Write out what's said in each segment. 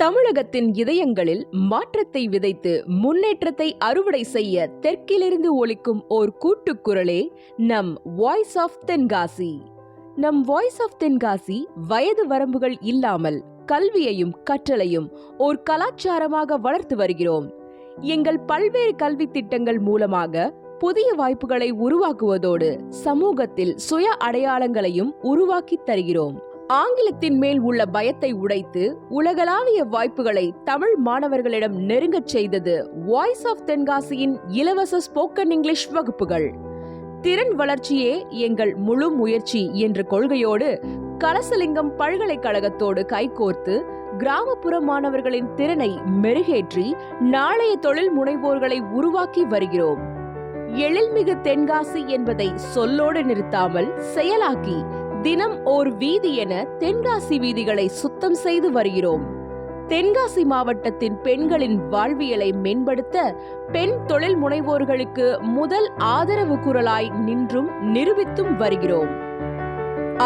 தமிழகத்தின் இதயங்களில் மாற்றத்தை விதைத்து முன்னேற்றத்தை அறுவடை செய்ய தெற்கிலிருந்து ஒலிக்கும் ஓர் கூட்டுக்குரலே நம் வாய்ஸ் ஆஃப் தென்காசி. நம் வாய்ஸ் ஆஃப் தென்காசி வயது வரம்புகள் இல்லாமல் கல்வியையும் கற்றலையும் ஓர் கலாச்சாரமாக வளர்த்து வருகிறோம். எங்கள் பல்வேறு கல்வி திட்டங்கள் மூலமாக புதிய வாய்ப்புகளை உருவாக்குவதோடு சமூகத்தில் சுய அடையாளங்களையும் உருவாக்கி தருகிறோம். ஆங்கிலத்தின் மேல் உள்ள பயத்தை உடைத்து உலகளாவிய வாய்ப்புகளை தமிழ் மாணவர்களிடம் நெருங்கச் செய்தது வாய்ஸ் ஆஃப் தென்காசியின் இலவச ஸ்போக்கன் இங்கிலீஷ் வகுப்புகள். திறன் வளர்ச்சியே எங்கள் முழு முயற்சி என்ற கொள்கையோடு கலசலிங்கம் பல்கலைக்கழகத்தோடு கைகோர்த்து கிராமப்புற மாணவர்களின் திறனை மெருகேற்றி நாளைய தொழில் முனைவோர்களை உருவாக்கி வருகிறோம். எழில்மிகு தென்காசி என்பதை சொல்லோடு நிறுத்தாமல் செயலாக்கி தினம் ஓர் வீதி என தென்காசி வீதிகளை சுத்தம் செய்து வருகிறோம். தென்காசி மாவட்டத்தின் பெண்களின் வாழ்வியலை மேம்படுத்த பெண் தொழில் முனைவோர்களுக்கு முதல் ஆதரவு குரலாய் நின்றும் நிரூபித்தும் வருகிறோம்.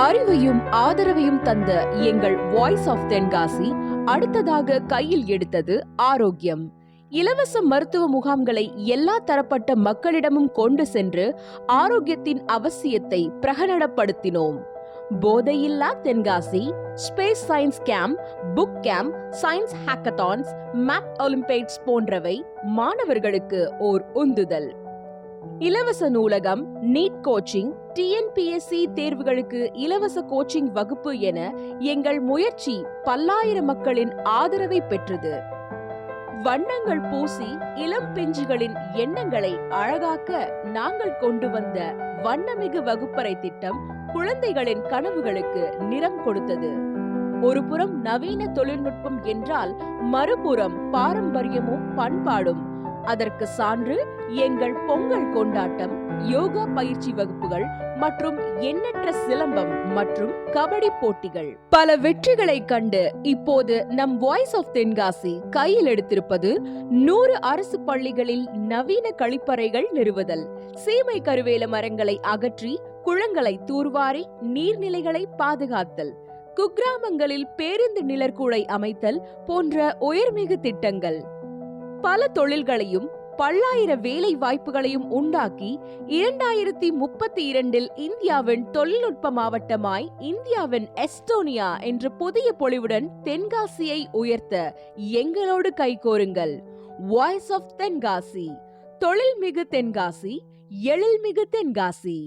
அறிவையும் ஆதரவையும் தந்த எங்கள் வாய்ஸ் ஆஃப் தென்காசி அடுத்ததாக கையில் எடுத்தது ஆரோக்கியம். இலவச மருத்துவ முகாம்களை எல்லா தரப்பட்ட மக்களிடமும் கொண்டு சென்று ஆரோக்கியத்தின் அவசியத்தை பிரகடனப்படுத்தினோம். போதையில்லா Tenkasi, space science camp, book camp, science hackathons, math olympiads போன்றவை மாணவர்களுக்கு ஓர் உந்துதல். இலவச நூலகம், நீட் கோச்சிங், TNPSC தேர்வுகளுக்கு இலவச கோச்சிங் வகுப்பு என எங்கள் முயற்சி பல்லாயிரம் மக்களின் ஆதரவை பெற்றது. வண்ணங்கள் பூசி இளம் பிஞ்சுகளின் எண்ணங்களை அழகாக்க நாங்கள் கொண்டு வந்த வண்ணமிகு வகுப்பறை திட்டம் குழந்தைகளின் கனவுகளுக்கு நிறம் கொடுத்தது. ஒரு புறம் நவீன தொழில்நுட்பம் என்றால் மறுபுறம் பாரம்பரியமும் பண்பாடும். அதற்கு சான்று எங்கள் பொங்கல் கொண்டாட்டம், யோகா பயிற்சி வகுப்புகள் மற்றும் எண்ணற்ற சிலம்பம் மற்றும் கபடி போட்டிகள். பல வெற்றிகளை கண்டு இப்போது நம் வாய்ஸ் ஆஃப் தென்காசி கையில் எடுத்திருப்பது 100 அரசு பள்ளிகளில் நவீன கழிப்பறைகள் நிறுவுதல், சீமை கருவேல மரங்களை அகற்றி குளங்களை தூர்வாரி நீர்நிலைகளை பாதுகாத்தல், குக்கிராமங்களில் பேருந்து நிழற்குடை அமைத்தல் போன்ற உயர்மிகு திட்டங்கள். பல தொழில்களையும் பல்லாயிர வேலை வாய்ப்புகளையும் உண்டாக்கி 2032 இந்தியாவின் தொழில்நுட்ப மாவட்டமாய் இந்தியாவின் எஸ்டோனியா என்ற புதிய பொலிவுடன் தென்காசியை உயர்த்த எங்களோடு கைகோருங்கள். வாய்ஸ் ஆஃப் தென்காசி, தொழில்மிகு தென்காசி, எழில்மிகு தென்காசி.